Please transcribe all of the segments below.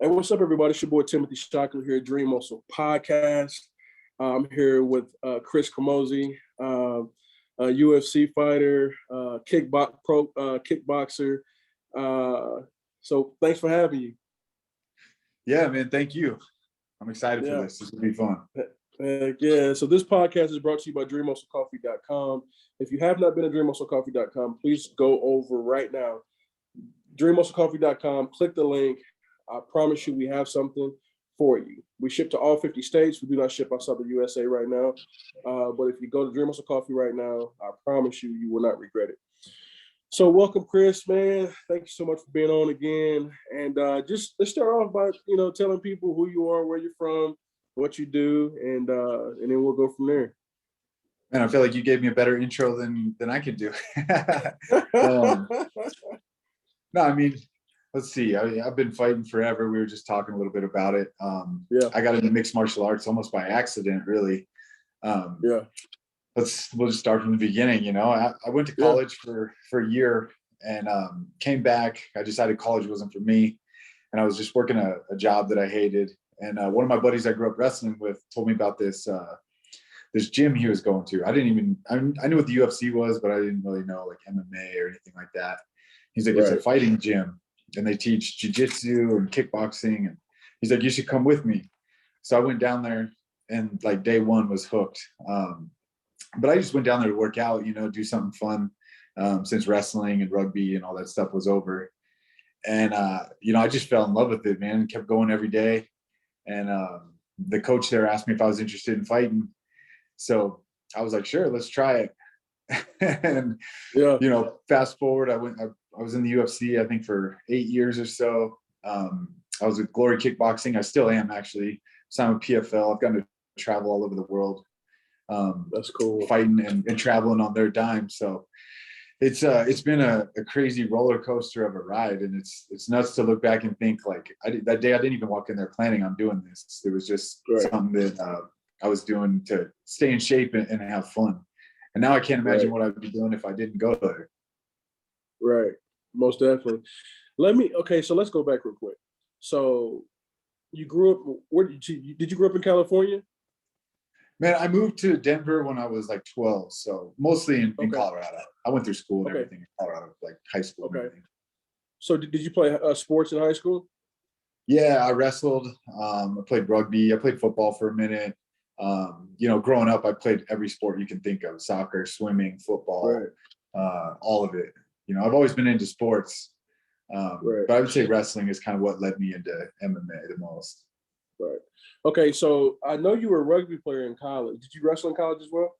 Hey, what's up, everybody? It's your boy Timothy Shockley here at Dream Muscle Podcast. I'm here with Chris Camozzi, a UFC fighter, kickboxer. So thanks for having you. Yeah, man. Thank you. I'm excited for this. This will be fun. Yeah. So this podcast is brought to you by DreamMuscleCoffee.com. If you have not been at DreamMuscleCoffee.com, please go over right now. DreamMuscleCoffee.com. Click the link. I promise you we have something for you. We ship to all 50 states. We do not ship outside the USA right now. But if you go to Dream Muscle Coffee right now, I promise you, you will not regret it. So welcome, Chris, man. Thank you so much for being on again. And just let's start off by, telling people who you are, where you're from, what you do, and then we'll go from there. Man, I feel like you gave me a better intro than I could do. No, I mean, let's see. I've been fighting forever. We were just talking a little bit about it. I got into mixed martial arts almost by accident, really. We'll just start from the beginning. I went to college for a year and came back. I decided college wasn't for me, and I was just working a job that I hated. And one of my buddies I grew up wrestling with told me about this gym he was going to. I knew what the UFC was, but I didn't really know like MMA or anything like that. He's like, it's a fighting gym, and they teach jiu-jitsu and kickboxing. And he's like, you should come with me. So I went down there, and like day one was hooked. But I just went down there to work out, do something fun, since wrestling and rugby and all that stuff was over. And, I just fell in love with it, man, and kept going every day. And the coach there asked me if I was interested in fighting. So I was like, sure, let's try it. And, fast forward, I was in the UFC, I think, for 8 years or so. I was with Glory Kickboxing. I still am, actually. Signed with PFL. I've gotten to travel all over the world. That's cool. Fighting and traveling on their dime. So it's been a crazy roller coaster of a ride, and it's nuts to look back and think like that day I didn't even walk in there planning on doing this. It was just something that I was doing to stay in shape and have fun. And now I can't imagine what I'd be doing if I didn't go there. Right. Most definitely. So let's go back real quick. So you grew up, where did you grow up in California? Man, I moved to Denver when I was like 12, so mostly in Colorado. I went through school and everything in Colorado, like high school. Okay. So did you play sports in high school? Yeah, I wrestled. I played rugby. I played football for a minute. Growing up, I played every sport you can think of: soccer, swimming, football, all of it. I've always been into sports, but I would say wrestling is kind of what led me into MMA the most. Right. Okay, so I know you were a rugby player in college. Did you wrestle in college as well?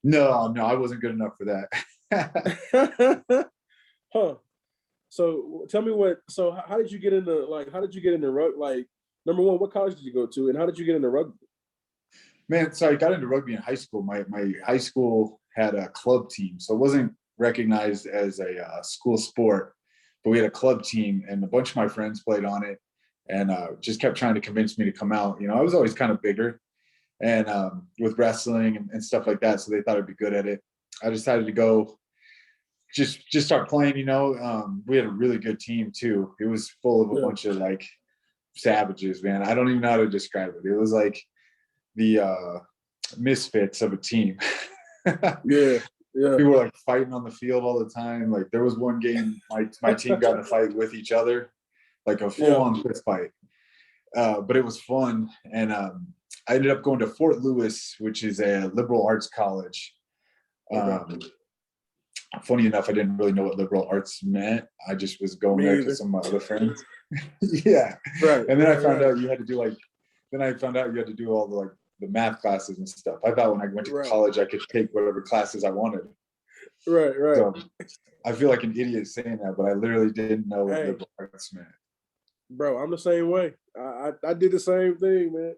No, I wasn't good enough for that. Huh. So tell me how did you get into rugby? Like, number one, what college did you go to, and how did you get into rugby? Man, so I got into rugby in high school. My high school had a club team, so it wasn't recognized as a school sport, but we had a club team, and a bunch of my friends played on it, and just kept trying to convince me to come out. I was always kind of bigger, and with wrestling and stuff like that, so they thought I'd be good at it. I decided to go just start playing. We had a really good team too. It was full of a bunch of like savages, man. I don't even know how to describe it. It was like the misfits of a team. Yeah. People were like fighting on the field all the time. Like there was one game my team got in a fight with each other, like a full-on fist fight. But it was fun. And I ended up going to Fort Lewis, which is a liberal arts college. Funny enough, I didn't really know what liberal arts meant. I just was going there because some of my other friends. Yeah. Right. And then I found out you had to do all the math classes and stuff. I thought when I went to college, I could take whatever classes I wanted. Right. So I feel like an idiot saying that, but I literally didn't know what liberal arts meant. Bro, I'm the same way. I did the same thing, man.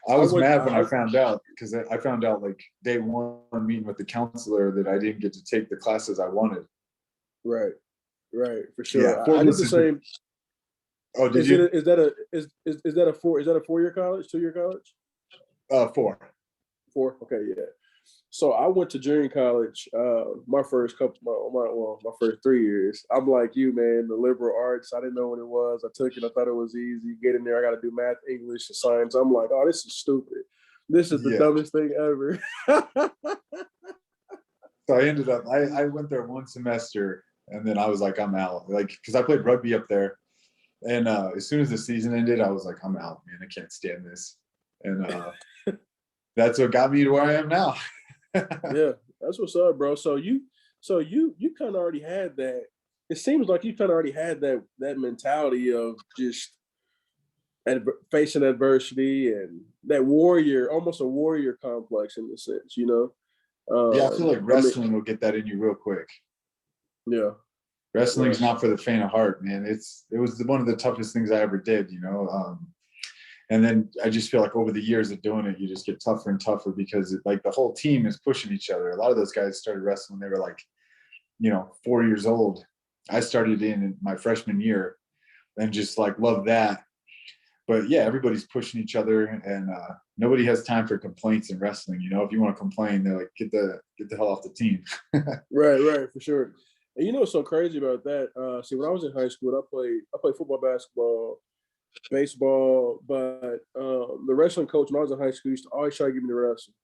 I was mad when I found out, because I found out like day one meeting with the counselor that I didn't get to take the classes I wanted. Right, for sure. Yeah, I did the same. Oh, did you? Is that a 4-year college, 2-year college? 4. 4. Okay, yeah. So I went to junior college. My first my first 3 years. I'm like you, man. The liberal arts. I didn't know what it was. I took it. I thought it was easy. Get in there. I got to do math, English, and science. I'm like, oh, this is stupid. This is the dumbest thing ever. So I ended up. I went there one semester, and then I was like, I'm out. Like, because I played rugby up there, and as soon as the season ended, I was like, I'm out, man. I can't stand this. And that's what got me to where I am now. Yeah, that's what's up, bro. So you kind of already had that. It seems like you kind of already had that mentality of just facing adversity and that warrior, almost a warrior complex in a sense, you know. Yeah, I feel like wrestling will get that in you real quick. Yeah, wrestling's not for the faint of heart, man. It was one of the toughest things I ever did, you know. And then I just feel like over the years of doing it, you just get tougher and tougher because like the whole team is pushing each other. A lot of those guys started wrestling when they were like, 4 years old. I started in my freshman year and just like loved that. But yeah, everybody's pushing each other, and nobody has time for complaints in wrestling. If you want to complain, they're like, get the hell off the team. Right, for sure. And you know what's so crazy about that? See, when I was in high school, I played football, basketball, baseball, but the wrestling coach when I was in high school used to always try to get me to wrestle.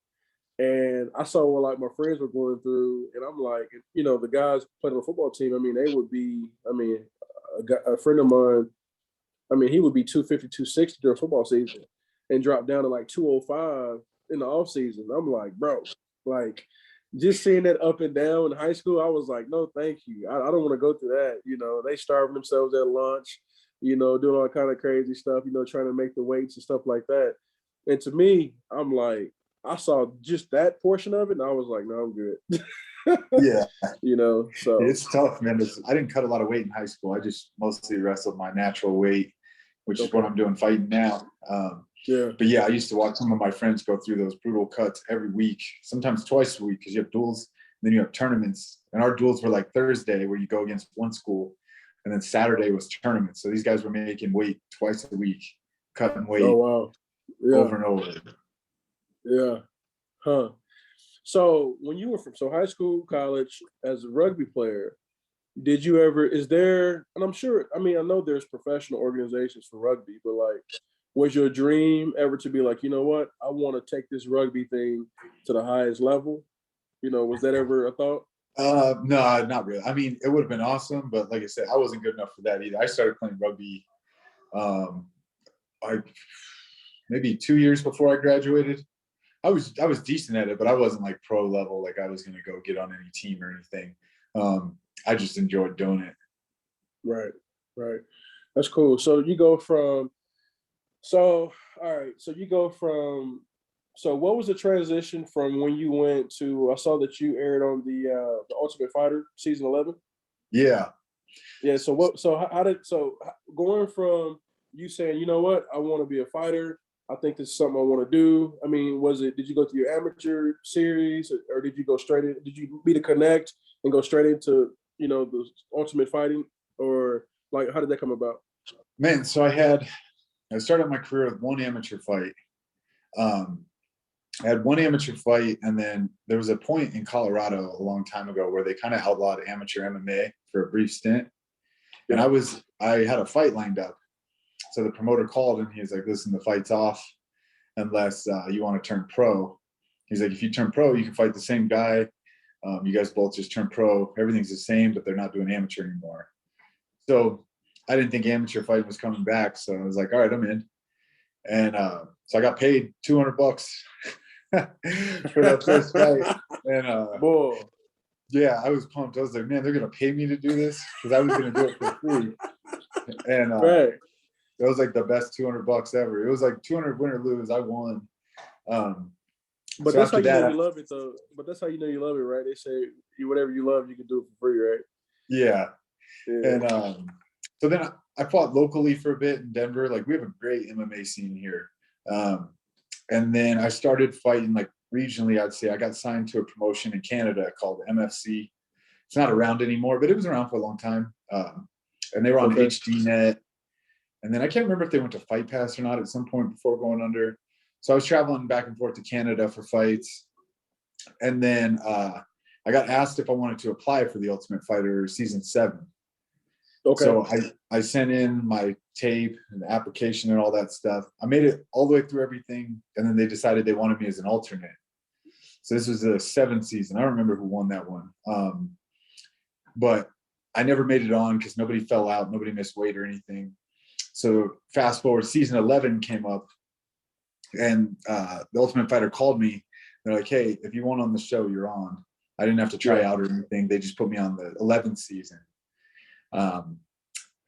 And I saw what like my friends were going through, and I'm like, the guys playing on the football team. I mean, they would be. I mean, a friend of mine. I mean, he would be 250, 260 during football season, and drop down to like 205 in the off season. I'm like, bro, like just seeing that up and down in high school, I was like, no, thank you. I don't want to go through that. They starving themselves at lunch, doing all kind of crazy stuff, trying to make the weights and stuff like that. And to me, I'm like, I saw just that portion of it, and I was like, no, I'm good. Yeah. So it's tough, man. I didn't cut a lot of weight in high school. I just mostly wrestled my natural weight, which is what I'm doing fighting now. But yeah, I used to watch some of my friends go through those brutal cuts every week, sometimes twice a week, because you have duels, and then you have tournaments. And our duels were like Thursday, where you go against one school, and then Saturday was tournaments. So these guys were making weight twice a week, cutting weight over and over. Yeah. Huh. So when you were from high school, college, as a rugby player, did you ever, and I'm sure, I mean, I know there's professional organizations for rugby, but like, was your dream ever to be like, you know what, I want to take this rugby thing to the highest level? Was that ever a thought? No, not really. I mean, it would have been awesome, but like I said, I wasn't good enough for that either. I started playing rugby maybe 2 years before I graduated. I was decent at it, but I wasn't like pro level. Like I was going to go get on any team or anything. I just enjoyed doing it. Right. That's cool. So you go from, all right. So you go from, what was the transition from when you went to, I saw that you aired on the Ultimate Fighter season 11. Yeah. Yeah. So going from you saying, you know what, I want to be a fighter, I think this is something I want to do. I mean, did you go through your amateur series, or did you go straight in? Did you meet a connect and go straight into, the ultimate fighting, or like, how did that come about? Man, so I started my career with one amateur fight. I had one amateur fight, and then there was a point in Colorado a long time ago where they kind of outlawed amateur MMA for a brief stint. And I had a fight lined up. So the promoter called and he was like, listen, the fight's off unless you want to turn pro. He's like, if you turn pro, you can fight the same guy. You guys both just turn pro. Everything's the same, but they're not doing amateur anymore. So I didn't think amateur fighting was coming back. So I was like, all right, I'm in. And so I got paid $200 for that first fight. And yeah, I was pumped. I was like, man, they're going to pay me to do this? Because I was going to do it for free. And it was like the best $200 ever. It was like 200 win or lose. I won. But so that's how you know you love it, though. But that's how you know you love it, right? They say whatever you love, you can do it for free, right? Yeah. And so then I fought locally for a bit in Denver. Like we have a great MMA scene here. And then I started fighting like regionally. I'd say I got signed to a promotion in Canada called MFC. It's not around anymore, but it was around for a long time. And they were on HDNet. And then I can't remember if they went to Fight Pass or not at some point before going under. So I was traveling back and forth to Canada for fights. And then I got asked if I wanted to apply for the Ultimate Fighter season 7. Okay. So I sent in my tape and the application and all that stuff. I made it all the way through everything, and then they decided they wanted me as an alternate. So this was the 7th season. I don't remember who won that one. But I never made it on because nobody fell out, nobody missed weight or anything. So fast forward, season 11 came up, and the Ultimate Fighter called me. They're like, hey, if you want on the show, you're on. I didn't have to try out or anything. They just put me on the 11th season.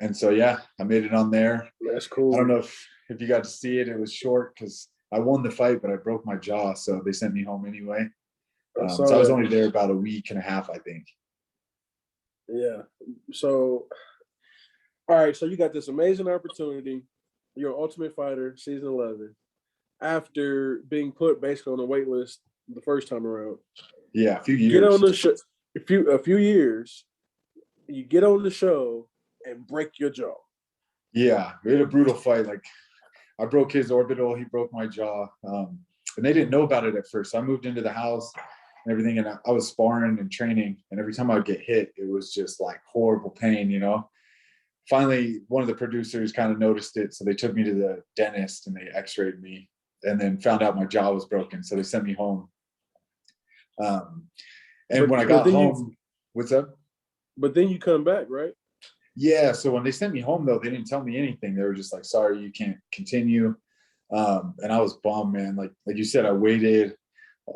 And so, yeah, I made it on there. That's cool. I don't know if you got to see it. It was short because I won the fight, but I broke my jaw. So they sent me home anyway. So I was only there about a week and a half, I think. Yeah. So, all right. So you got this amazing opportunity. You're Ultimate Fighter season 11 after being put basically on the wait list the first time around. Yeah, a few years. Get on the show. A few years. You get on the show and break your jaw. Yeah, we had a brutal fight. Like, I broke his orbital, he broke my jaw, and they didn't know about it at first. So I moved into the house and everything, and I was sparring and training, and every time I would get hit, it was just like horrible pain, you know. Finally, one of the producers kind of noticed it, so they took me to the dentist and they x-rayed me, and then found out my jaw was broken, so they sent me home. And when I got home, what's up? But then you come back, right? Yeah, so when they sent me home, though, they didn't tell me anything. They were just like, sorry, you can't continue. And I was bummed, man. Like you said, I waited.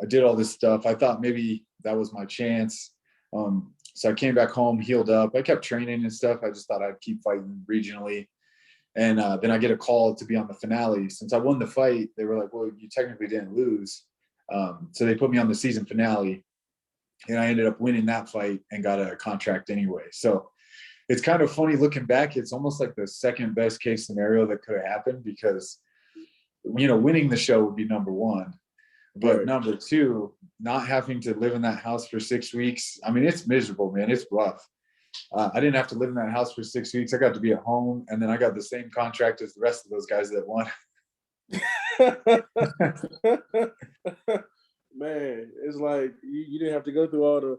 I did all this stuff. I thought maybe that was my chance. So I came back home, healed up. I kept training and stuff. I just thought I'd keep fighting regionally. And then I get a call to be on the finale. Since I won the fight, they were like, well, you technically didn't lose. So they put me on the season finale. And I ended up winning that fight and got a contract anyway. So it's kind of funny looking back. It's almost like the second best case scenario that could have happened because, you know, winning the show would be number one. But number two, not having to live in that house for 6 weeks. I mean, it's miserable, man. It's rough. I didn't have to live in that house for 6 weeks. I got to be at home. And then I got the same contract as the rest of those guys that won. Man, it's like you didn't have to go through all the,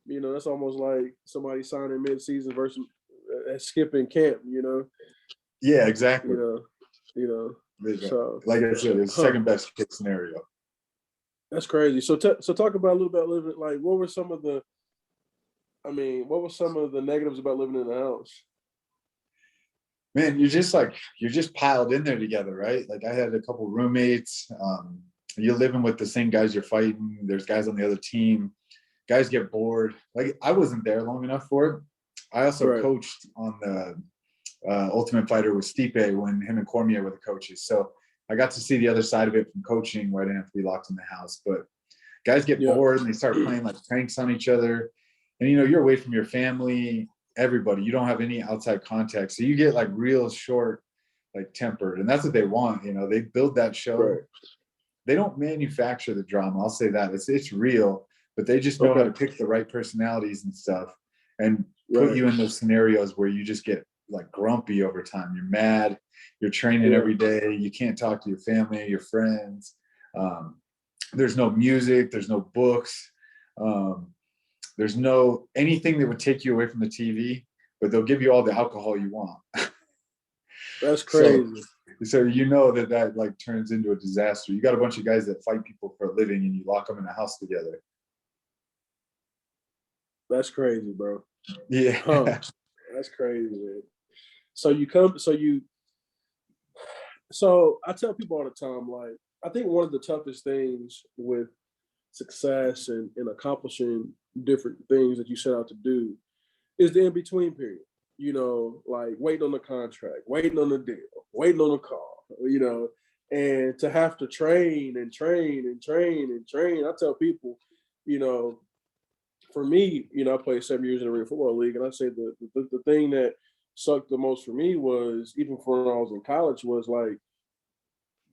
you know, that's almost like somebody signing mid-season versus skipping camp, you know? Yeah, exactly. You know. So, like I said, it's second best case scenario. That's crazy. So talk about a little bit living, like what were some of the negatives about living in the house? Man, you're just piled in there together, right? Like I had a couple roommates. You're living with the same guys you're fighting. There's guys on the other team. Guys get bored. Like I wasn't there long enough for it. I also coached on the Ultimate Fighter with Stipe when him and Cormier were the coaches. So I got to see the other side of it from coaching where I didn't have to be locked in the house. But guys get bored and they start playing like pranks on each other. And, you know, you're away from your family, everybody. You don't have any outside contact. So you get like real short, like tempered. And that's what they want. You know, they build that show. Right. They don't manufacture the drama. I'll say that. It's real, but they just know how to pick the right personalities and stuff and put you in those scenarios where you just get like grumpy over time. You're mad. You're training every day. You can't talk to your family, your friends. There's no music. There's no books. There's no anything that would take you away from the TV, but they'll give you all the alcohol you want. That's crazy. So you know that like turns into a disaster. You got a bunch of guys that fight people for a living and you lock them in a house together. That's crazy, bro. Yeah. That's crazy, man. So I tell people all the time, like, I think one of the toughest things with success and accomplishing different things that you set out to do is the in-between period. You know, like waiting on the contract, waiting on the deal, waiting on the call, you know, and to have to train and train and train and train. I tell people, you know, for me, you know, I played 7 years in the Arena Football League, and I say the thing that sucked the most for me was, even for when I was in college, was like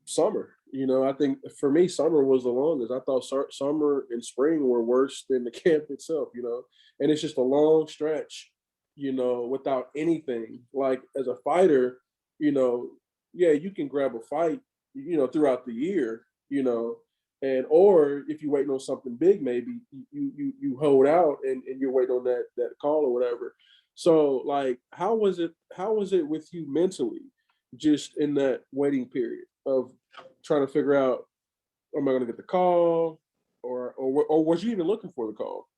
summer. You know, I think for me, summer was the longest. I thought summer and spring were worse than the camp itself, you know, and it's just a long stretch, you know, without anything. Like as a fighter, you know, yeah, you can grab a fight, you know, throughout the year, you know, And or if you're waiting on something big, maybe you hold out and you're waiting on that call or whatever. So like, how was it with you mentally, just in that waiting period of trying to figure out, am I going to get the call, or was you even looking for the call?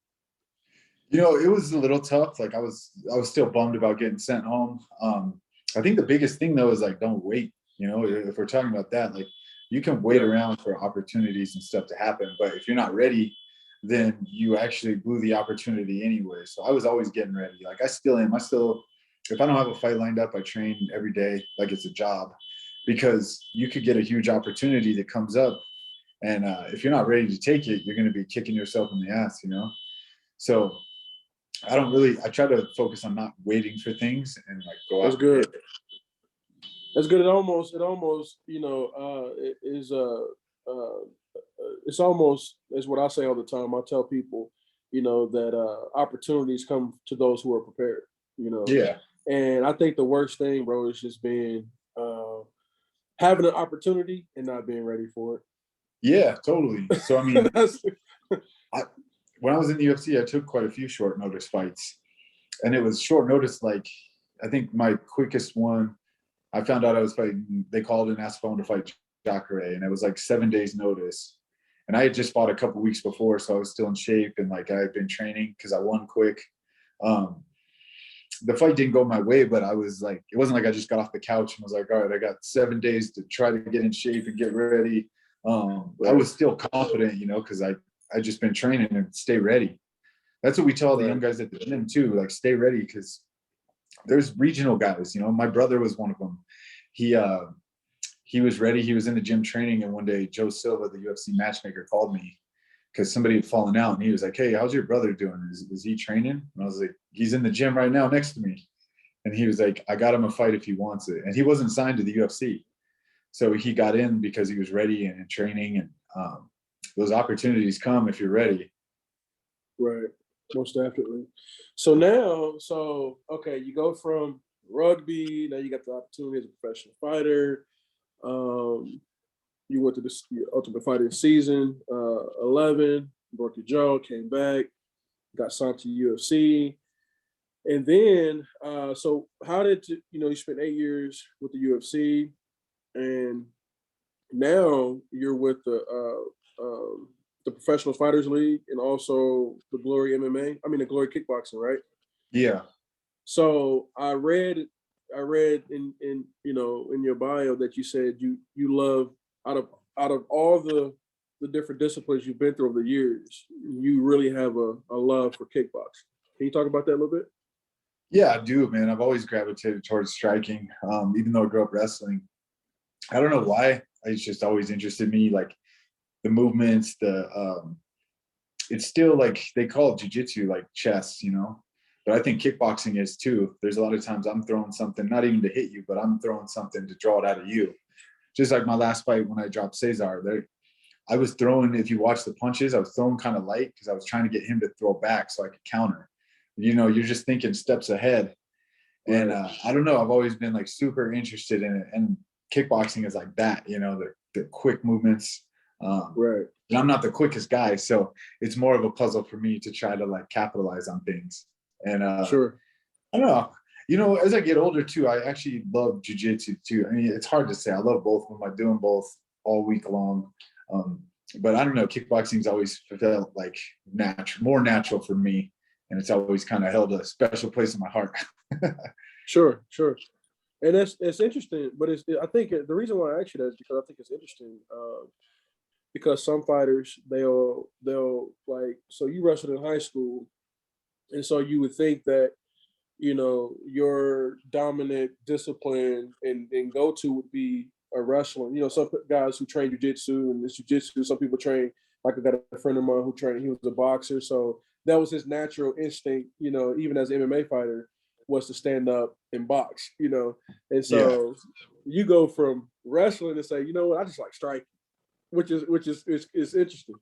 It was a little tough. Like I was still bummed about getting sent home. I think the biggest thing though is like, don't wait. If we're talking about that, like you can wait around for opportunities and stuff to happen, but if you're not ready, then you actually blew the opportunity anyway. So I was always getting ready. Like I still am. If I don't have a fight lined up, I train every day like it's a job, because you could get a huge opportunity that comes up, and if you're not ready to take it, you're going to be kicking yourself in the ass. So I try to focus on not waiting for things and like go out. That's good. That's good. It almost, it's almost, is what I say all the time. I tell people, that opportunities come to those who are prepared. Yeah. And I think the worst thing, bro, is just being having an opportunity and not being ready for it. Yeah, totally. So I mean, when I was in the UFC, I took quite a few short notice fights, and it was short notice. Like I think my quickest one, I found out I was fighting. They called and asked if I wanted to fight Jacare, and it was like 7 days notice. And I had just fought a couple weeks before, so I was still in shape, and like I had been training because I won quick. The fight didn't go my way, but I was like, it wasn't like I just got off the couch and was like, all right, I got 7 days to try to get in shape and get ready. I was still confident, because I just been training and stay ready. That's what we tell the young guys at the gym too, like stay ready, because there's regional guys. My brother was one of them. He was ready. He was in the gym training, and one day Joe Silva, the UFC matchmaker, called me because somebody had fallen out, and he was like, "Hey, how's your brother doing? Is he training?" And I was like, "He's in the gym right now next to me." And he was like, "I got him a fight if he wants it." And he wasn't signed to the UFC, so he got in because he was ready and in training. And those opportunities come if you're ready. Right, most definitely. So now, okay, you go from rugby. Now you got the opportunity as a professional fighter. You went to the Ultimate Fighting season 11, broke your jaw, came back, got signed to UFC. And then, so how did you spent 8 years with the UFC, and now you're with the Professional Fighters League and also the Glory MMA. I mean, the Glory Kickboxing, right? Yeah. So I read in in your bio that you said you love, out of all the different disciplines you've been through over the years, you really have a love for kickboxing. Can you talk about that a little bit? Yeah, I do, man. I've always gravitated towards striking, even though I grew up wrestling. I don't know why. It's just always interested me, like the movements, it's still like they call it jiu-jitsu, like chess, but I think kickboxing is too. There's a lot of times I'm throwing something, not even to hit you, but I'm throwing something to draw it out of you. Just like my last fight when I dropped Cesar, I was throwing, if you watch the punches, I was throwing kind of light because I was trying to get him to throw back so I could counter. You're just thinking steps ahead. And I don't know, I've always been like super interested in it. And kickboxing is like that, the quick movements. Right. And I'm not the quickest guy, so it's more of a puzzle for me to try to like capitalize on things. And sure. I don't know. As I get older too, I actually love jiu-jitsu too. I mean, it's hard to say. I love both of them. I'm doing both all week long. But I don't know, kickboxing's always felt like more natural for me. And it's always kind of held a special place in my heart. Sure. And it's interesting, but I think the reason why I ask you that is because I think it's interesting. Because some fighters, they'll like, so you wrestled in high school, and so you would think that your dominant discipline and go-to would be a wrestling. Some guys who train jiu-jitsu, and this jiu-jitsu, some people train, like I got a friend of mine who trained, he was a boxer, so that was his natural instinct, even as an MMA fighter, was to stand up and box, and so you go from wrestling and say, you know what, I just like striking, which is interesting,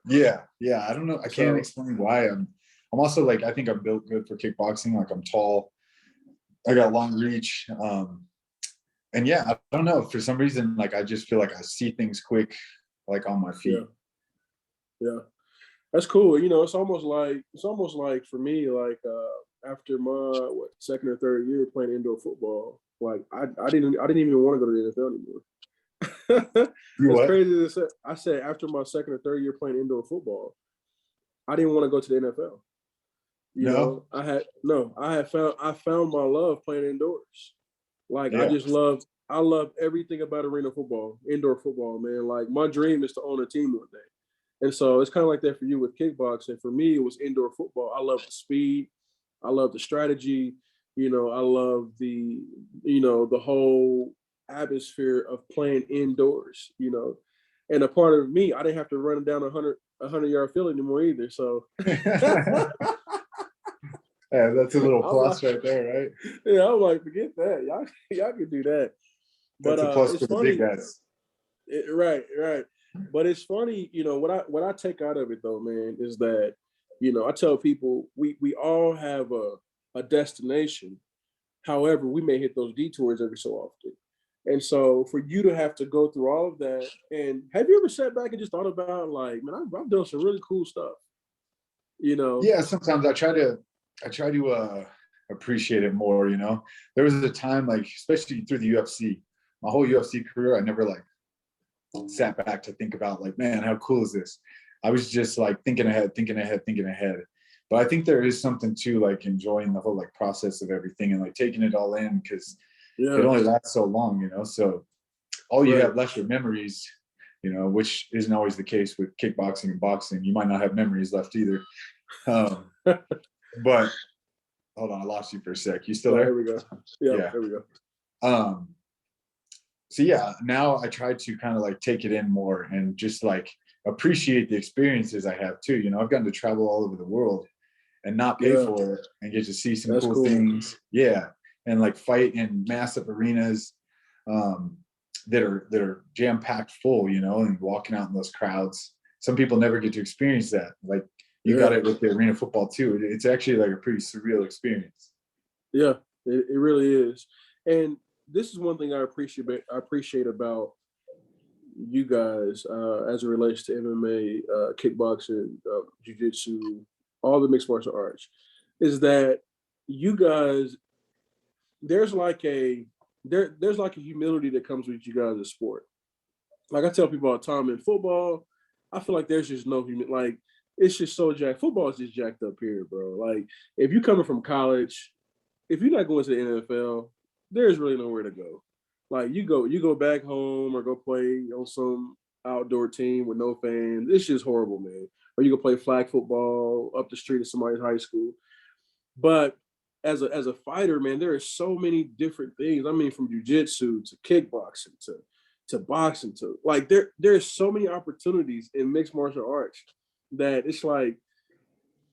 Yeah. I don't know. I can't explain why. I'm also like, I think I'm built good for kickboxing. Like I'm tall, I got long reach. And yeah, I don't know. For some reason, like I just feel like I see things quick, like on my feet. Yeah. That's cool. You know, it's almost like for me, like after my second or third year playing indoor football, like I didn't even want to go to the NFL anymore. You It's what? crazy to say. I said after my second or third year playing indoor football, I didn't want to go to the NFL. You No? know, I found my love playing indoors. Like Yeah. I love everything about arena football, indoor football, man. Like my dream is to own a team one day. And so it's kind of like that for you with kickboxing. For me, it was indoor football. I love the speed. I love the strategy. You know, I love the whole atmosphere of playing indoors, you know. And a part of me, I didn't have to run down a 100-yard field anymore either. So Yeah, that's a little I'm like, plus right there, right? yeah, I'm like, forget that. Y'all can do that. But That's a plus it's for the big funny. guys. Right, right. But it's funny, you know, what I take out of it though, man, is that, you know, I tell people we all have a destination. However, we may hit those detours every so often. And so for you to have to go through all of that, and have you ever sat back and just thought about like, man, I've done some really cool stuff, you know? Yeah, sometimes I try to appreciate it more, you know. There was a time, like, especially through the UFC, my whole UFC career, I never like sat back to think about like, man, how cool is this? I was just like thinking ahead, thinking ahead, thinking ahead. But I think there is something to like enjoying the whole like process of everything and like taking it all in, because it Yeah, only lasts so long, you know. So all you right. have left are memories, you know, which isn't always the case with kickboxing and boxing. You might not have memories left either. Um, but hold on, I lost you for a sec. You still Oh, here there? we go. Yeah, Yeah. there we go. Um, so yeah, now I try to kind of like take it in more and just like appreciate the experiences I have too. You know, I've gotten to travel all over the world and not pay Yeah, for it and get to see some that's cool cool. things. Yeah. And like fight in massive arenas um that are jam-packed full, you know, and walking out in those crowds. Some people never get to experience that. Like you got Yeah, it with the arena football too. It's actually like a pretty surreal experience. yeah, it really is. And this is one thing I appreciate about you guys as it relates to MMA, kickboxing, jiu-jitsu, all the mixed martial arts, is that you guys there's like a there's like a humility that comes with you guys in sport. Like I tell people all the time in football, I feel like there's just no human like it's just so jacked. Football is just jacked up here, bro. Like if you coming from college, if you're not going to the NFL, there's really nowhere to go. Like you go back home or go play on some outdoor team with no fans. It's just horrible, man. Or you go play flag football up the street at somebody's high school. But as a fighter, man, there are so many different things. I mean, from jujitsu to kickboxing to boxing to like there's so many opportunities in mixed martial arts that it's like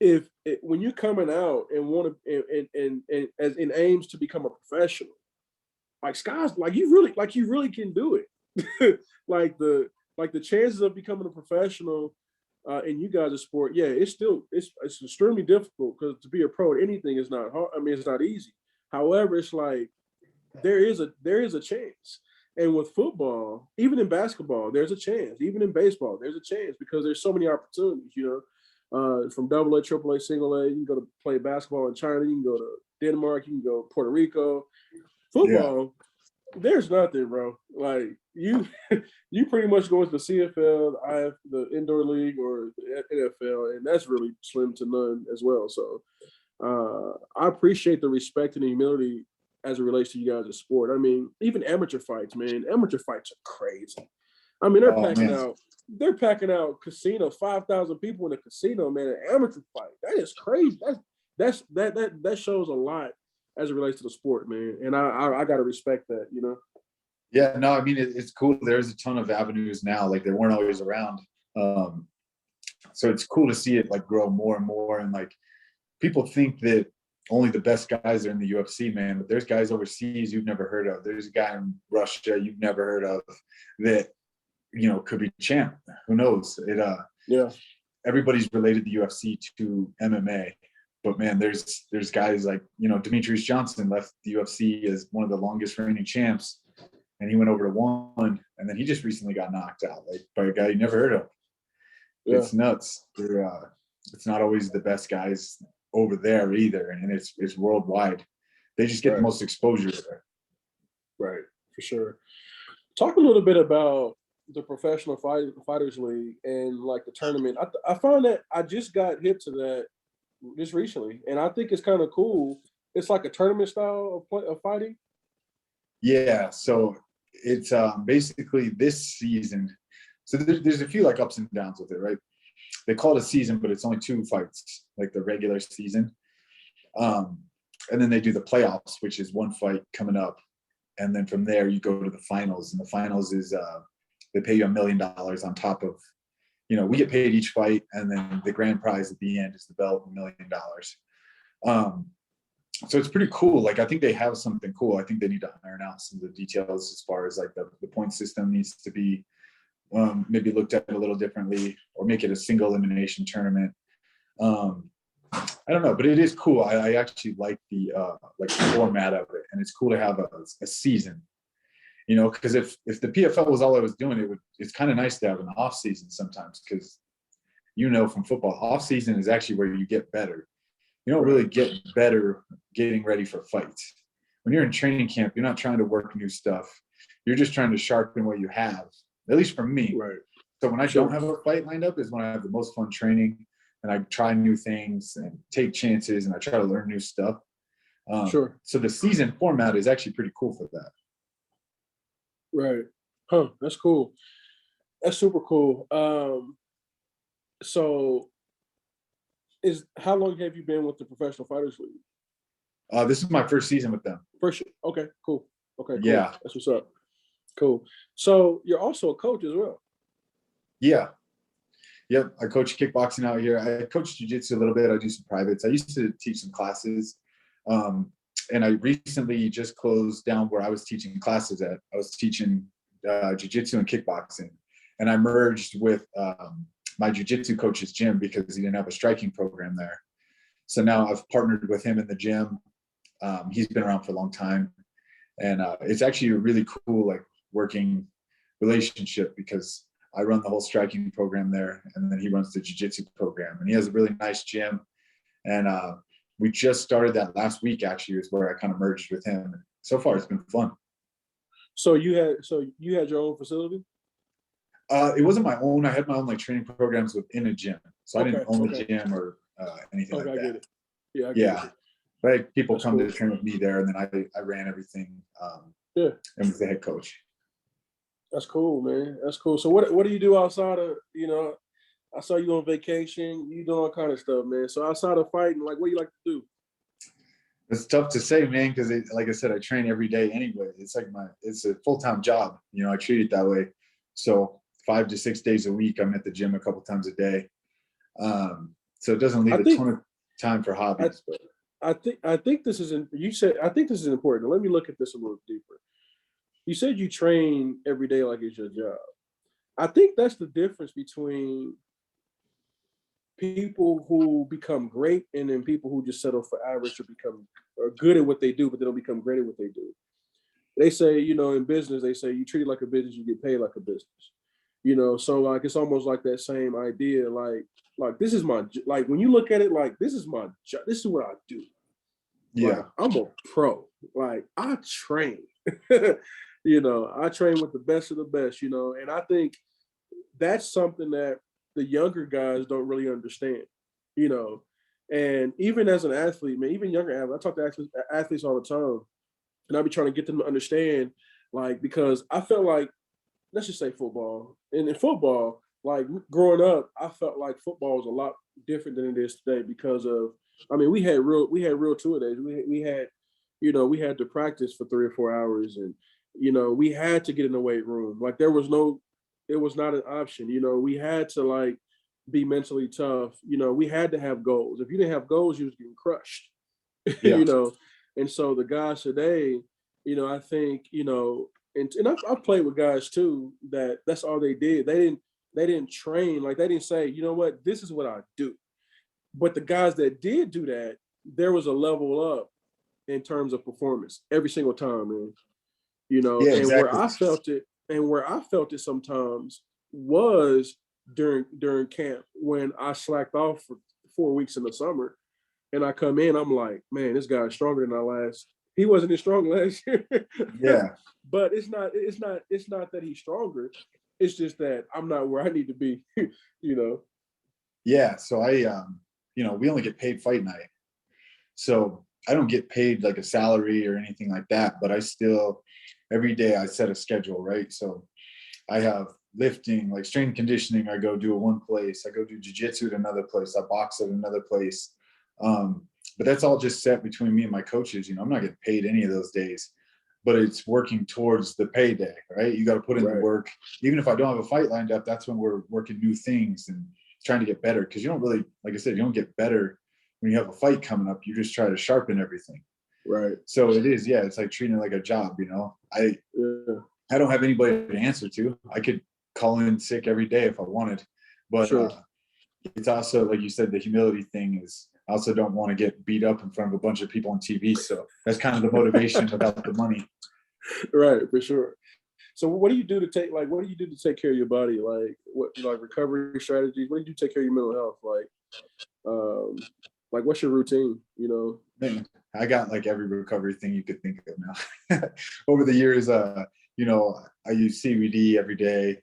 if it, when you're coming out and want to and as in aims to become a professional, like sky's like you really can do it. like the chances of becoming a professional in you guys' sport, yeah, it's extremely difficult because to be a pro at anything is not hard. I mean, it's not easy. However, it's like there is a chance. And with football, even in basketball, there's a chance. Even in baseball, there's a chance because there's so many opportunities. You know, from double A, triple A, single A. You can go to play basketball in China. You can go to Denmark. You can go to Puerto Rico. Yeah. Football, there's nothing, bro. Like you, you pretty much go into the CFL, the indoor league, or the NFL, and that's really slim to none as well. So I appreciate the respect and the humility as it relates to you guys' sport. I mean, even amateur fights, man. Amateur fights are crazy. I mean, they're Oh packing man. out. They're packing out casino, 5,000 people in a casino, man. An amateur fight. That is crazy. That shows a lot as it relates to the sport, man. And I gotta respect that, you know. Yeah, no, I mean it's cool. There's a ton of avenues now, like they weren't always around. Um, so it's cool to see it like grow more and more. And like people think that only the best guys are in the UFC, man, but there's guys overseas you've never heard of. There's a guy in Russia you've never heard of that, you know, could be champ. Who knows? Yeah, Everybody's related the UFC to MMA. But man, there's guys like, you know, Demetrius Johnson left the UFC as one of the longest reigning champs, and he went over to one, and then he just recently got knocked out like by a guy you never heard of. It's nuts. It's not always the best guys over there either, and it's worldwide. They just get the most exposure there. Right, for sure. Talk a little bit about the professional fighters league and like the tournament. I found that I just got hip to that just recently, and I think it's kind of cool. It's like a tournament style of fighting. Yeah, so it's basically this season. So there's a few like ups and downs with it, right? They call it a season, but it's only 2 fights, like the regular season. And then they do the playoffs, which is 1 fight coming up. And then from there, you go to the finals. And the finals is they pay you $1 million on top of, we get paid each fight. And then the grand prize at the end is the belt, $1 million. So it's pretty cool. Like, I think they have something cool. I think they need to iron out some of the details as far as like the point system needs to be maybe looked at a little differently, or make it a single elimination tournament. I don't know, but it is cool. I actually like the format of it, and it's cool to have a season, because if the PFL was all I was doing, it's kind of nice to have an off season sometimes, because from football, off season is actually where you get better. You don't really get better getting ready for fights. When you're in training camp, you're not trying to work new stuff. You're just trying to sharpen what you have, at least for me. Right. So when I don't have a fight lined up is when I have the most fun training, and I try new things and take chances, and I try to learn new stuff. So the season format is actually pretty cool for that. Right. Huh. That's cool. That's super cool. So how long have you been with the Professional Fighters League? This is my first season with them. Okay, cool. Okay, cool. Yeah. That's what's up. Cool. So you're also a coach as well. Yeah. Yep. I coach kickboxing out here. I coach jiu-jitsu a little bit. I do some privates. I used to teach some classes. And I recently just closed down where I was teaching classes at. I was teaching jiu-jitsu and kickboxing. And I merged with my jiu-jitsu coach's gym because he didn't have a striking program there. So now I've partnered with him in the gym. He's been around for a long time. And it's actually a really cool, like, working relationship, because I run the whole striking program there, and then he runs the jiu-jitsu program. And he has a really nice gym. And we just started that last week, actually, is where I kind of merged with him. And so far, it's been fun. So you had your own facility? It wasn't my own. I had my own like training programs within a gym. So I didn't own the gym or anything like that. I get it. Yeah, I get it. But people come to train with me there, and then I ran everything and was the head coach. That's cool, man. That's cool. So what do you do outside of, I saw you on vacation, you doing all kind of stuff, man. So outside of fighting, like, what do you like to do? It's tough to say, man, because like I said, I train every day anyway. It's like it's a full-time job. I treat it that way. So 5 to 6 days a week, I'm at the gym a couple times a day. So it doesn't leave a ton of time for hobbies. I think this is I think this is important. Let me look at this a little deeper. You said you train every day like it's your job. I think that's the difference between people who become great and then people who just settle for average or good at what they do, but they don't become great at what they do. They say, in business, they say you treat it like a business, you get paid like a business. So like it's almost like that same idea. Like this is when you look at it, like this is my job. This is what I do. Yeah, like, I'm a pro. Like I train. I train with the best of the best. And I think that's something that the younger guys don't really understand. And even as an athlete, man, even younger athletes, I talk to athletes all the time, and I'll be trying to get them to understand, like, because I felt like, let's just say football. And in football, like growing up, I felt like football was a lot different than it is today because of, we had real two-a-days. We had, we had to practice for 3 or 4 hours, and, we had to get in the weight room. Like it was not an option. We had to like be mentally tough. We had to have goals. If you didn't have goals, you was getting crushed. Yeah. And so the guys today, I think, and I've played with guys too that's all they did. They didn't train. Like they didn't say, you know what, this is what I do. But the guys that did do that, there was a level up in terms of performance every single time, man. Yeah, and exactly. where I felt it sometimes was during camp when I slacked off for 4 weeks in the summer, and I come in, I'm like, man, this guy's stronger than he wasn't as strong last year. Yeah. But it's not that he's stronger. It's just that I'm not where I need to be, you know. Yeah. So I, we only get paid fight night. So I don't get paid like a salary or anything like that, but I still, every day I set a schedule, right? So I have lifting, like strength and conditioning, I go do at one place. I go do jiu-jitsu at another place. I box at another place. But that's all just set between me and my coaches. I'm not getting paid any of those days, but it's working towards the payday, right? You got to put in the work. Even if I don't have a fight lined up, that's when we're working new things and trying to get better. Because you don't really, like I said, you don't get better when you have a fight coming up. You just try to sharpen everything. Right. So it is, yeah, it's like treating it like a job, I don't have anybody to answer to. I could call in sick every day if I wanted. But it's also, like you said, the humility thing is, I also don't want to get beat up in front of a bunch of people on TV. So that's kind of the motivation without the money. Right, for sure. So what do you do to take care of your body? Like recovery strategies? What do you do to take care of your mental health? Like what's your routine, Man, I got like every recovery thing you could think of now. Over the years, I use CBD every day.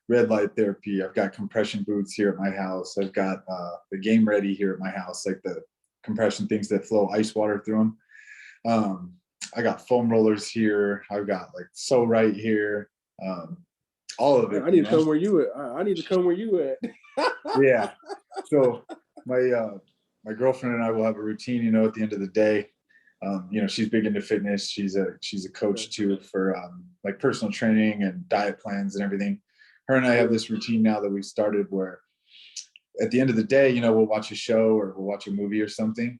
Red light therapy. I've got compression boots here at my house. I've got the Game Ready here at my house, like the compression things that flow ice water through them. I got foam rollers here. I've got like So Right here. All of it. I need to come where you at. I need to come where you at. Yeah. So my girlfriend and I will have a routine, at the end of the day. She's big into fitness. She's a coach too for like personal training and diet plans and everything. Her and I have this routine now that we've started where at the end of the day, we'll watch a show or we'll watch a movie or something,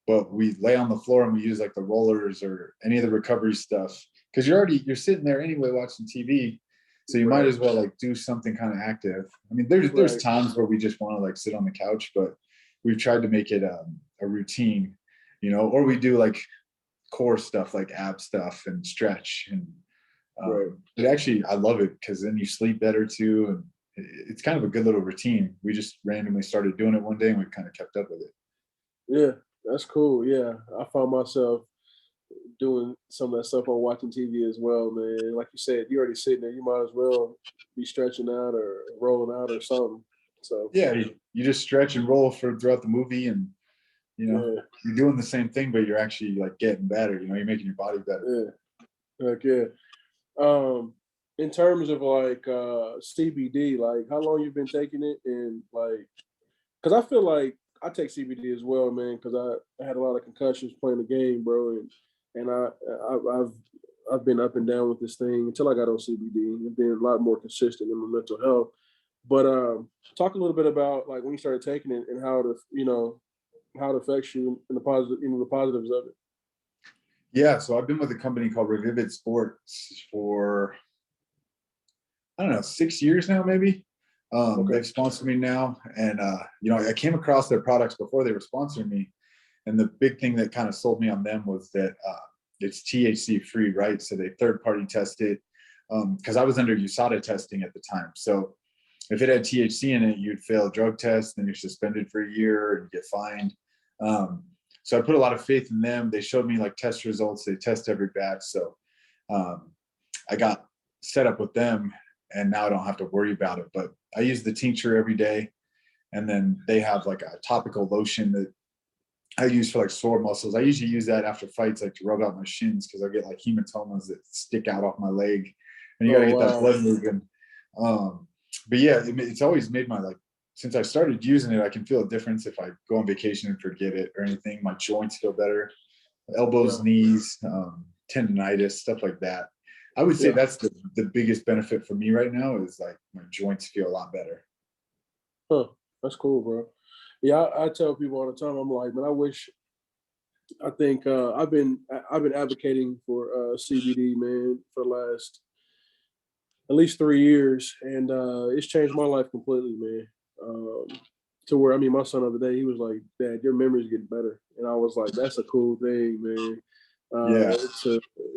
but we lay on the floor and we use like the rollers or any of the recovery stuff. Cause you're sitting there anyway, watching TV. So you might as well like do something kind of active. I mean, there's times where we just want to like sit on the couch, but we've tried to make it a routine, or we do like core stuff, like ab stuff and stretch and, it actually, I love it because then you sleep better too. And it's kind of a good little routine. We just randomly started doing it one day and we kind of kept up with it. Yeah, that's cool. Yeah. I found myself doing some of that stuff on watching TV as well, man. Like you said, you're already sitting there. You might as well be stretching out or rolling out or something. So yeah, you just stretch and roll throughout the movie and, you're doing the same thing, but you're actually like getting better. You're making your body better. Yeah. Heck yeah. In terms of like CBD, like how long you've been taking it, and like, because I feel like I take CBD as well, man, because I had a lot of concussions playing the game, bro, and I've been up and down with this thing until I got on CBD and been a lot more consistent in my mental health. But talk a little bit about like when you started taking it and how it affects you and the positives of it. Yeah, so I've been with a company called Revivid Sports for, I don't know, 6 years now, maybe. They've sponsored me now. And, I came across their products before they were sponsoring me. And the big thing that kind of sold me on them was that it's THC free, right? So they third-party tested because I was under USADA testing at the time. So if it had THC in it, you'd fail a drug test, then you're suspended for a year and get fined. So I put a lot of faith in them. They showed me like test results. They test every batch. So I got set up with them and now I don't have to worry about it. But I use the tincture every day. And then they have like a topical lotion that I use for like sore muscles. I usually use that after fights, like to rub out my shins because I get like hematomas that stick out off my leg. And you got to get that blood moving. But yeah, it's always made my since I started using it, I can feel a difference if I go on vacation and forget it or anything. My joints feel better, elbows, knees, tendonitis, stuff like that. I would say that's the biggest benefit for me right now is like my joints feel a lot better. Huh, that's cool, bro. Yeah, I tell people all the time, I'm like, man, I think I've been advocating for CBD, man, for the last at least 3 years, and it's changed my life completely, man. To where, I mean, my son the other day, he was like, "Dad, your memory's getting better," and I was like, "That's a cool thing, man."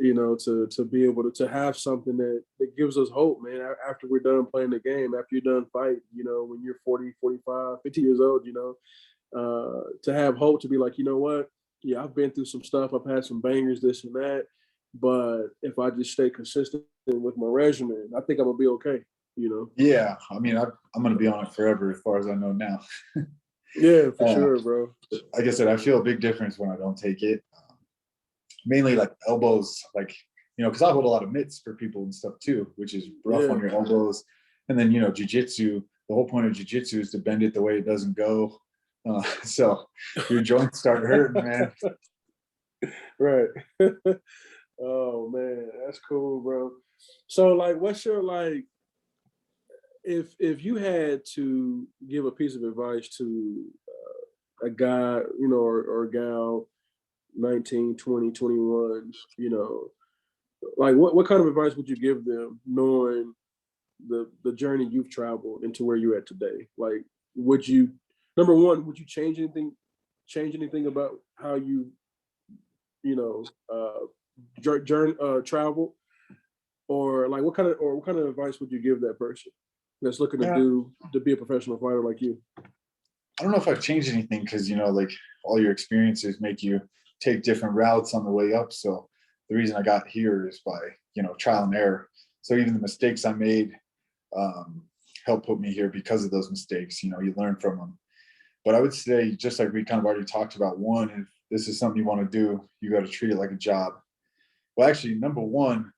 you know, to be able to have something that gives us hope, man, after we're done playing the game, after you're done fighting, you know, when you're 40, 45, 50 years old, you know, to have hope, to be like, you know what, yeah, I've been through some stuff, I've had some bangers, this and that, but if I just stay consistent with my regimen, I think I'm gonna be okay, you know. Yeah, I mean, I'm gonna be on it forever as far as I know now. Yeah, for sure, bro. Like I said, I feel a big difference when I don't take it. Mainly like elbows, like, you know, because I hold a lot of mitts for people and stuff too, which is rough on your elbows. And then, you know, jujitsu, the whole point of jujitsu is to bend it the way it doesn't go. So your joints start hurting, man. Right. Oh man, that's cool, bro. So like, what's your like, if you had to give a piece of advice to a guy, you know, or a gal, 19, 20, 21, you know, like what kind of advice would you give them, knowing the journey you've traveled into where you're at today? Like, would you, number one, would you change anything about how you know, journey, travel, or like what kind of advice would you give that person that's looking Yeah, to be a professional fighter like you? I don't know if I've changed anything because, you know, like all your experiences make you take different routes on the way up. So the reason I got here is by, you know, trial and error. So even the mistakes I made helped put me here because of those mistakes. You know, you learn from them. But I would say, just like we kind of already talked about, one, if this is something you want to do, you got to treat it like a job. Well, actually, number one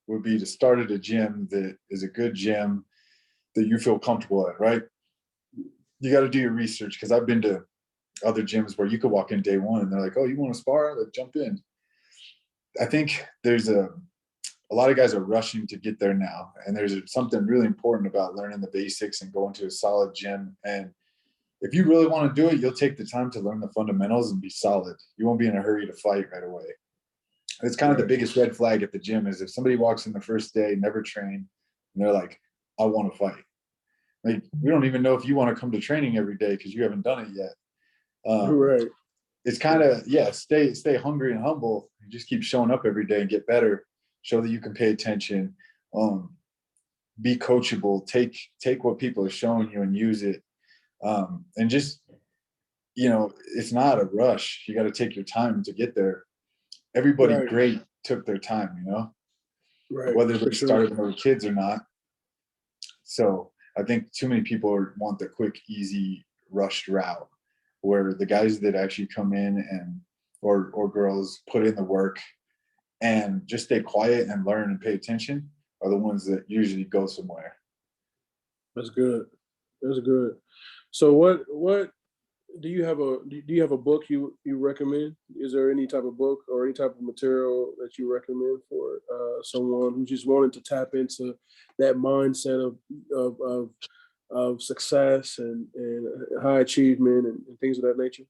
would be to start at a gym that is a good gym that you feel comfortable at, right? You got to do your research, because I've been to other gyms where you could walk in day one and they're like, oh, you want to spar? Let's jump in. I think there's a lot of guys are rushing to get there now. And there's something really important about learning the basics and going to a solid gym. And if you really want to do it, you'll take the time to learn the fundamentals and be solid. You won't be in a hurry to fight right away. It's kind of the biggest red flag at the gym is if somebody walks in the first day, never trained, and they're like, I want to fight. Like, we don't even know if you want to come to training every day because you haven't done it yet. Right. It's kind of, yeah, stay hungry and humble. And just keep showing up every day and get better. Show that you can pay attention. Be coachable. Take what people are showing you and use it. And just, you know, it's not a rush. You got to take your time to get there. Everybody great took their time, you know, whether they started when they were kids or not. So I think too many people want the quick, easy, rushed route, where the guys that actually come in and or girls put in the work and just stay quiet and learn and pay attention are the ones that usually go somewhere. That's good. That's good. So what do you have a book you recommend? Is there any type of book or any type of material that you recommend for someone who just wanted to tap into that mindset of success and high achievement and things of that nature?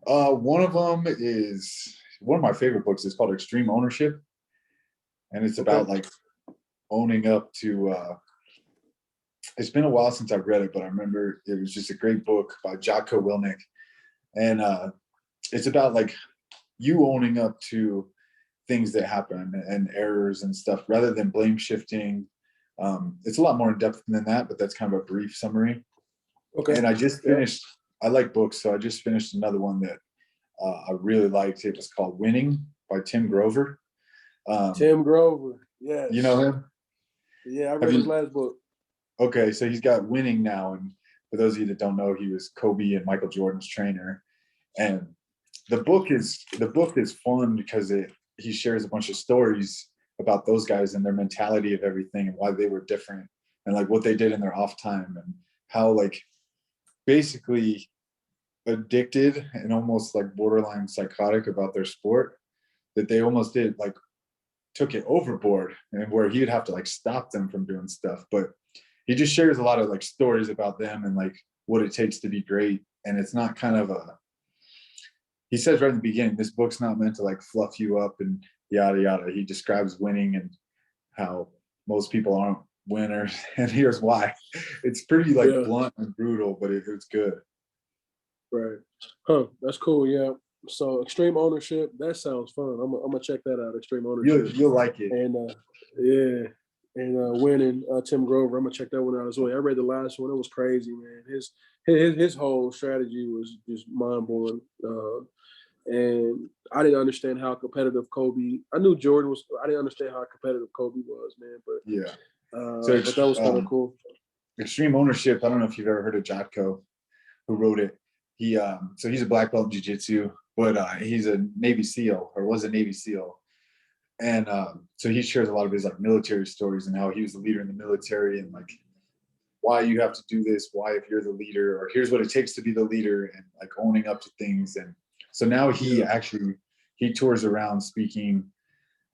One of them is one of my favorite books. It's called Extreme Ownership, and it's about like owning up to. It's been a while since I've read it, but I remember it was just a great book by Jocko Willink, and it's about like you owning up to things that happen and errors and stuff, rather than blame shifting. It's a lot more in depth than that, but that's kind of a brief summary. Okay. And I just finished. I like books, so I just finished another one that I really liked. It was called Winning by Tim Grover. Tim Grover, yes. You know him? Yeah, I read his last book. Okay, so he's got Winning now, and for those of you that don't know, he was Kobe and Michael Jordan's trainer. And the book is fun because he shares a bunch of stories about those guys and their mentality of everything and why they were different and like what they did in their off time and how like basically addicted and almost like borderline psychotic about their sport, that they almost did like took it overboard, and where he'd have to like stop them from doing stuff. But he just shares a lot of like stories about them and like what it takes to be great. And it's not kind of he says right in the beginning, this book's not meant to like fluff you up and yada yada. He describes winning and how most people aren't winners, and here's why. It's pretty like blunt and brutal, but it's good. Right. Huh. That's cool. Yeah. So extreme ownership, that sounds fun. I'm gonna check that out. Extreme ownership. You'll like it. And yeah, and winning Tim Grover. I'm gonna check that one out as well. I read the last one. It was crazy, man. His whole strategy was just mind blowing. And I didn't understand how competitive Kobe. I knew Jordan was. I didn't understand how competitive Kobe was, man. But yeah, but that was kind of cool. Extreme ownership. I don't know if you've ever heard of Jotko, who wrote it. He so he's a black belt in jiu-jitsu, but he's a Navy SEAL, or was a Navy SEAL. And so he shares a lot of his like military stories and how he was the leader in the military, and like why you have to do this, why if you're the leader, or here's what it takes to be the leader, and like owning up to things. And so now he tours around speaking,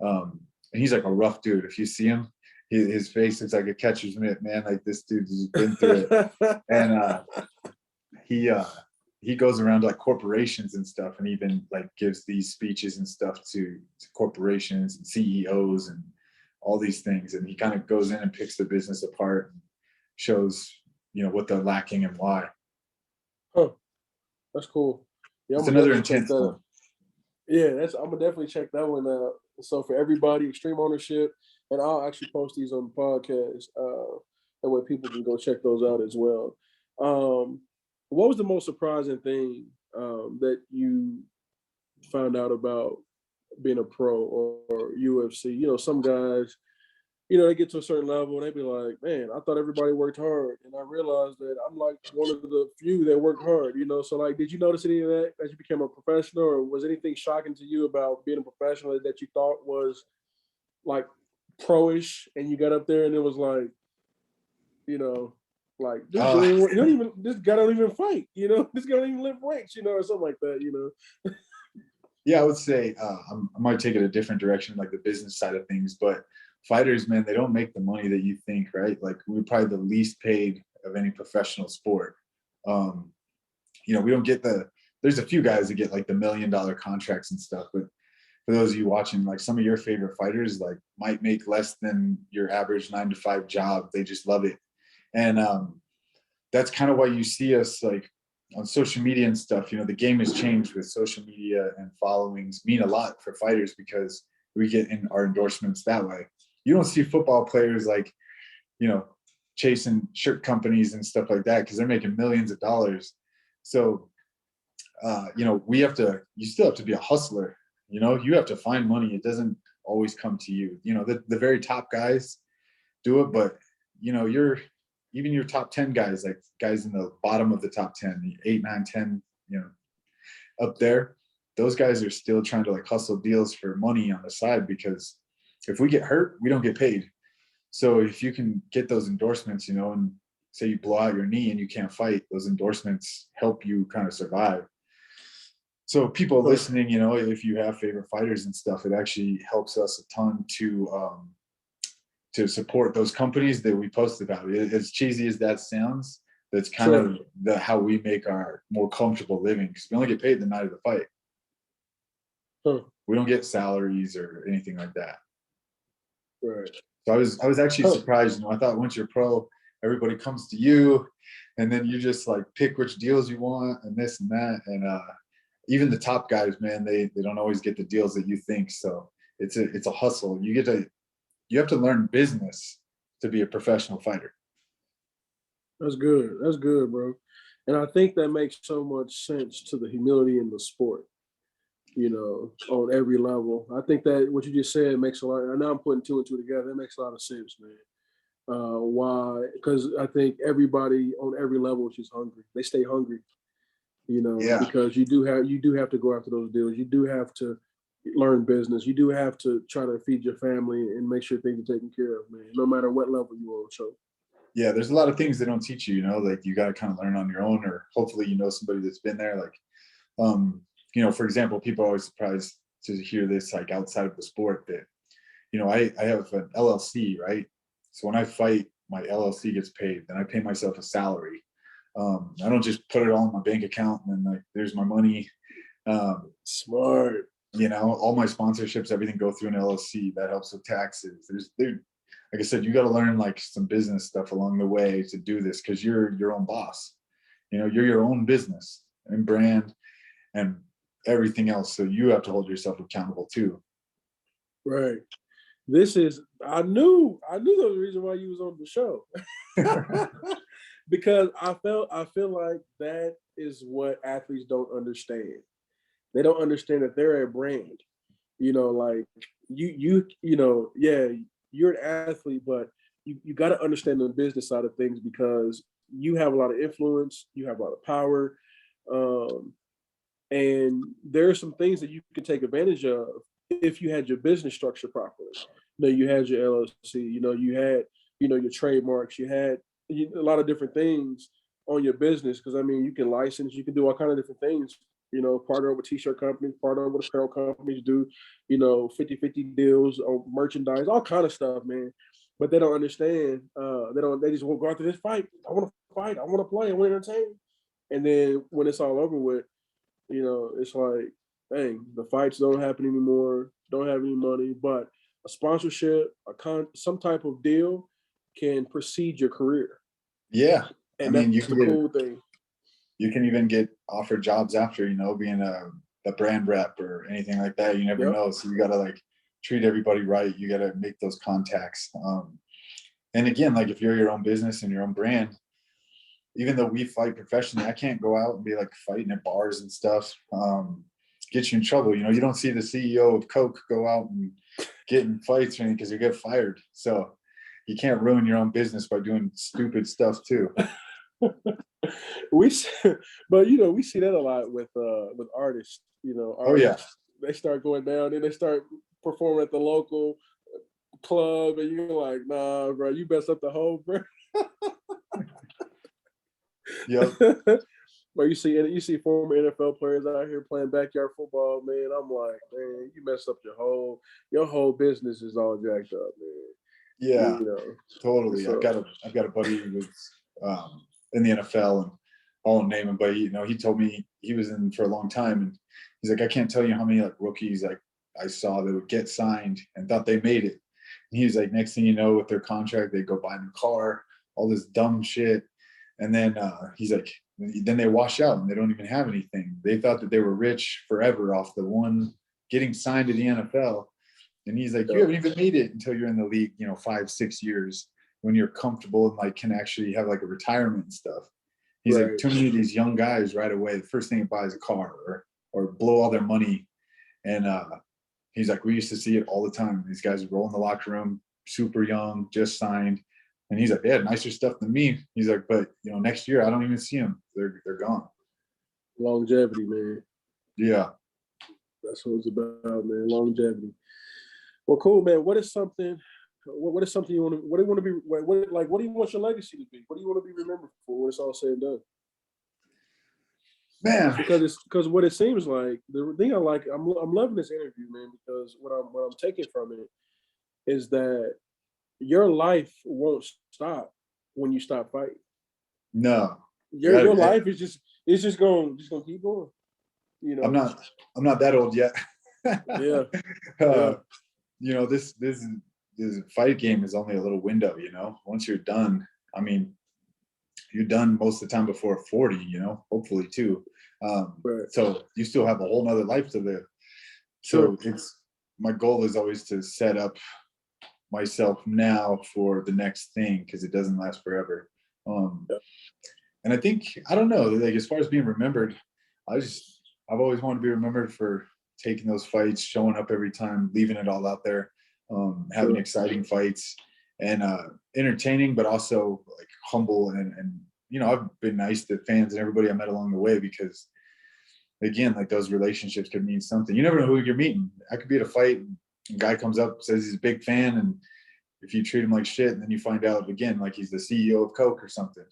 and he's like a rough dude. If you see him, his face looks like a catcher's mitt, man. Like this dude's been through it. And he goes around to like corporations and stuff, and even like gives these speeches and stuff to corporations and CEOs and all these things. And he kind of goes in and picks the business apart and shows, what they're lacking and why. Huh. That's cool. Yeah, it's another intense one. Yeah, I'm gonna definitely check that one out. So for everybody, extreme ownership, and I'll actually post these on the podcast. That way people can go check those out as well. What was the most surprising thing that you found out about being a pro or UFC? Some guys, they get to a certain level and they be like, man, I thought everybody worked hard. And I realized that I'm like one of the few that worked hard, So like, did you notice any of that as you became a professional, or was anything shocking to you about being a professional that you thought was like pro-ish, and you got up there and it was like, like this guy don't even fight, this guy don't even lift weights, or something like that, Yeah, I would say I might take it a different direction, like the business side of things, but fighters, man, they don't make the money that you think, right? Like we're probably the least paid of any professional sport. We don't get there's a few guys that get like the $1 million contracts and stuff, but for those of you watching, like some of your favorite fighters like might make less than your average 9-to-5 job. They just love it. And that's kind of why you see us like on social media and stuff. The game has changed with social media, and followings mean a lot for fighters because we get in our endorsements that way. You don't see football players like, chasing shirt companies and stuff like that because they're making millions of dollars. So, you still have to be a hustler. You have to find money. It doesn't always come to you. The very top guys do it, but even your top 10 guys, like guys in the bottom of the top 10, 8, 9, 10, up there, those guys are still trying to like hustle deals for money on the side, because if we get hurt, we don't get paid. So if you can get those endorsements, and say you blow out your knee and you can't fight, those endorsements help you kind of survive. So people listening, if you have favorite fighters and stuff, it actually helps us a ton to support those companies that we post about. As cheesy as that sounds, that's kind of how we make our more comfortable living, because we only get paid the night of the fight. We don't get salaries or anything like that. Right. So I was actually surprised. I thought once you're pro, everybody comes to you, and then you just like pick which deals you want and this and that. And even the top guys, man, they don't always get the deals that you think. So it's a hustle. You have to learn business to be a professional fighter. That's good. That's good, bro. And I think that makes so much sense to the humility in the sport, on every level. I think that what you just said makes a lot. And now I'm putting two and two together. It makes a lot of sense, man. Why? Because I think everybody on every level is just hungry. They stay hungry, because you do have to go after those deals. You do have to learn business. You do have to try to feed your family and make sure things are taken care of, man, no matter what level you're on. So yeah, there's a lot of things they don't teach you, like you got to kind of learn on your own, or hopefully somebody that's been there. Like for example, people are always surprised to hear this, like outside of the sport, that I have an LLC, right? So when I fight, my LLC gets paid, then I pay myself a salary. I don't just put it all in my bank account and then like there's my money. Smart. All my sponsorships, everything go through an LLC. That helps with taxes. Like I said, you got to learn like some business stuff along the way to do this, because you're your own boss. You're your own business and brand, and everything else. So you have to hold yourself accountable too. Right. I knew there was a reason why you was on the show. Because I feel like that is what athletes don't understand. They don't understand that they're a brand. Like yeah, you're an athlete, but you got to understand the business side of things, because you have a lot of influence, you have a lot of power, and there are some things that you can take advantage of if you had your business structure properly. You had your LLC, you had, your trademarks, you had a lot of different things on your business. Because I mean, you can license, you can do all kind of different things. Partner with t-shirt companies, partner with apparel companies, do 50-50 deals on merchandise, all kind of stuff, man. But they don't understand. They just won't go after this fight. I want to fight. I want to play. I want to entertain. And then when it's all over with, it's like, hey, the fights don't happen anymore, don't have any money, but a sponsorship, some type of deal can precede your career. Yeah. And I mean, that's the cool thing. You can even get offered jobs after, being a brand rep or anything like that. You never know. So you got to like treat everybody right. You got to make those contacts. And again, like if you're your own business and your own brand, even though we fight professionally, I can't go out and be like fighting at bars and stuff. Get you in trouble. You don't see the CEO of Coke go out and get in fights or anything, because you get fired. So you can't ruin your own business by doing stupid stuff too. we see that a lot with artists. Artists, they start going down and they start performing at the local club, and you're like, nah, bro, you messed up the whole brand. Yep. But you see former NFL players out here playing backyard football, man. I'm like, man, you messed up your whole business is all jacked up, man. Yeah, totally. So, I've got a buddy who was in the NFL, and I won't name him, but he told me he was in for a long time, and he's like, I can't tell you how many like rookies like I saw that would get signed and thought they made it. And he was like, next thing you know, with their contract, they go buy a new car, all this dumb shit. And then he's like, then they wash out and they don't even have anything. They thought that they were rich forever off the one getting signed to the NFL. And he's like, you haven't even made it until you're in the league, 5-6 years, when you're comfortable and like can actually have like a retirement and stuff. He's like, too many of these young guys right away, the first thing they buy is a car or blow all their money. And he's like, we used to see it all the time. These guys roll in the locker room, super young, just signed. And he's like, they had nicer stuff than me. He's like, but next year I don't even see them. They're gone. Longevity, man. Yeah. That's what it's about, man. Longevity. Well, cool, man. What is something you want to? What do you want to be? What do you want your legacy to be? What do you want to be remembered for when it's all said and done? Man, because what it seems like, the thing I like, I'm loving this interview, man. Because what I'm taking from it is that your life won't stop when you stop fighting. No, your life is just going to keep going. I'm not that old yet. Yeah. This fight game is only a little window. Once you're done, I mean, you're done most of the time before 40. Hopefully too. So you still have a whole nother life to live. So my goal is always to set up myself now for the next thing, because it doesn't last forever. And I think, I don't know, like as far as being remembered, I've always wanted to be remembered for taking those fights, showing up every time, leaving it all out there, having exciting fights, and entertaining, but also like humble and I've been nice to fans and everybody I met along the way, because again, like those relationships could mean something. You never know who you're meeting. I could be at a fight and a guy comes up, says he's a big fan, and if you treat him like shit, and then you find out again, like he's the CEO of Coke or something.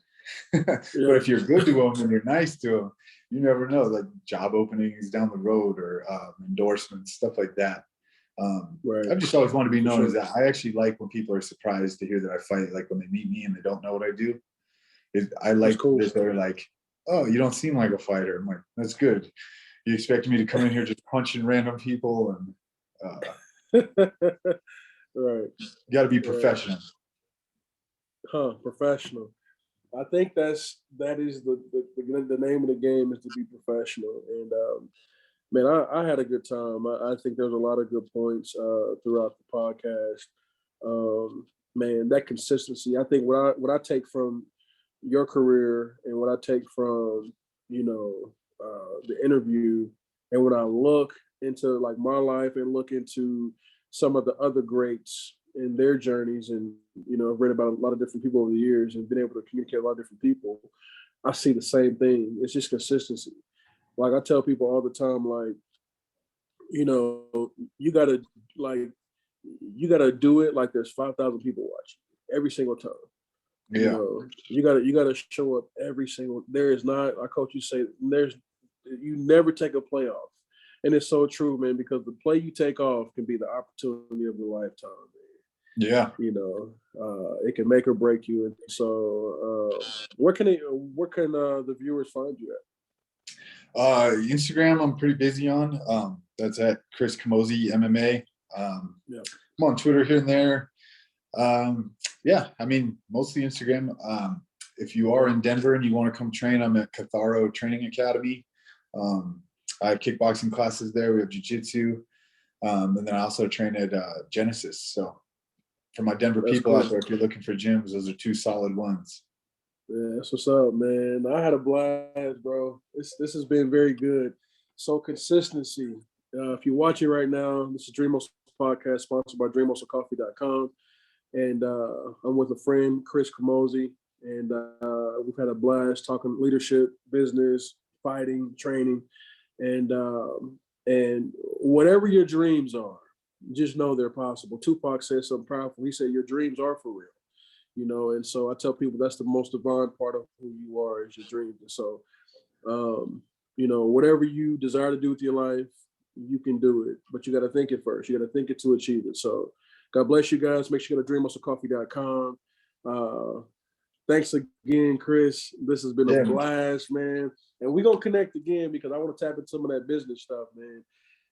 But if you're good to him and you're nice to him, you never know, like job openings down the road or endorsements, stuff like that. I've just always wanted to be known as that. I actually like when people are surprised to hear that I fight, like when they meet me and they don't know what I do. I like that they're like, oh, you don't seem like a fighter. I'm like, that's good. You expect me to come in here just punching random people and right. You got to be professional. Professional. I think that is the name of the game, is to be professional. And Man, I had a good time. I think there's a lot of good points throughout the podcast. Man, that consistency. I think what I take from your career and what I take from the interview, and when I look into like my life and look into some of the other greats and their journeys, and I've read about a lot of different people over the years and been able to communicate with a lot of different people. I see the same thing. It's just consistency. Like I tell people all the time, like, you gotta like you gotta do it like there's 5,000 people watching every single time. Yeah. You gotta show up every single. There is not. Our coach, you say you never take a play off, and it's so true, man. Because the play you take off can be the opportunity of your lifetime, man. Yeah. It can make or break you. And so, where can the viewers find you at? Instagram, I'm pretty busy on. That's at Chris Camozzi MMA. I'm on Twitter here and there. Yeah, I mean, mostly Instagram. If you are in Denver and you want to come train, I'm at Catharo Training Academy. I have kickboxing classes there. We have jiu-jitsu. And then I also train at Genesis. So for my Denver people out there, if you're looking for gyms, those are two solid ones. Yeah, that's what's up, man. I had a blast, bro. This has been very good. So consistency. If you're watching right now, this is Dream Hustle Podcast, sponsored by DreamHustleCoffee.com. And I'm with a friend, Chris Camozzi, and we've had a blast talking leadership, business, fighting, training, and whatever your dreams are, just know they're possible. Tupac said something powerful. He said, "Your dreams are for real." And so I tell people that's the most divine part of who you are is your dreams. And so, whatever you desire to do with your life, you can do it, but you got to think it first. You got to think it to achieve it. So God bless you guys. Make sure you go to dreamhustlecoffee.com. Thanks again, Chris. This has been a blast, man. And we're going to connect again because I want to tap into some of that business stuff, man.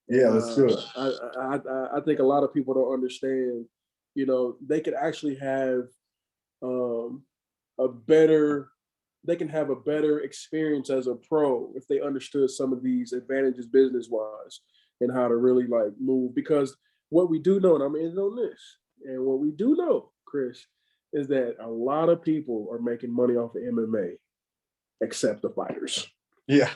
Yeah, let's do it. I think a lot of people don't understand, they could actually have they can have a better experience as a pro if they understood some of these advantages business-wise and how to really like move. Because what we do know, and I'm in on this, and what we do know, Chris, is that a lot of people are making money off of MMA, except the fighters. Yeah,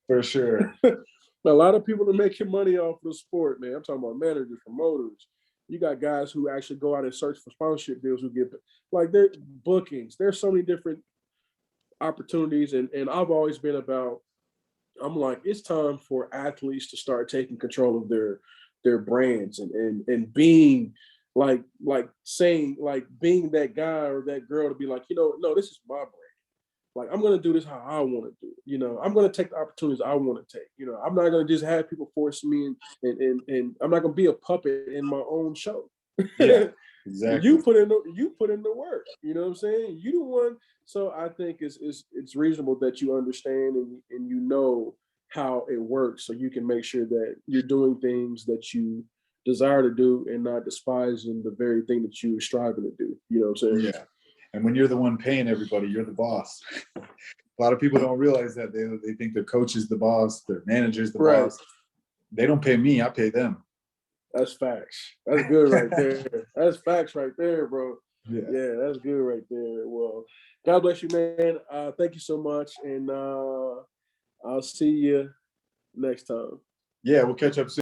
for sure. A lot of people are making money off of the sport, man. I'm talking about managers, promoters. You got guys who actually go out and search for sponsorship deals who get like their bookings. There's so many different opportunities, and I've always been about. I'm like, it's time for athletes to start taking control of their brands and being like saying like being that guy or that girl to be like, no, this is my brand. Like, I'm going to do this how I want to do it. I'm going to take the opportunities I want to take. I'm not going to just have people force me and I'm not going to be a puppet in my own show. Yeah, exactly. You put in the work. You know what I'm saying? You the one. So I think it's reasonable that you understand and you know how it works, so you can make sure that you're doing things that you desire to do and not despising the very thing that you're striving to do. You know what I'm saying? Yeah. And when you're the one paying everybody, you're the boss. A lot of people don't realize that. They think their coach is the boss, their manager is the boss. They don't pay me, I pay them. That's facts. That's good right there. That's facts right there, bro. Yeah, that's good right there. Well, God bless you, man. Thank you so much. And I'll see you next time. Yeah, we'll catch up soon.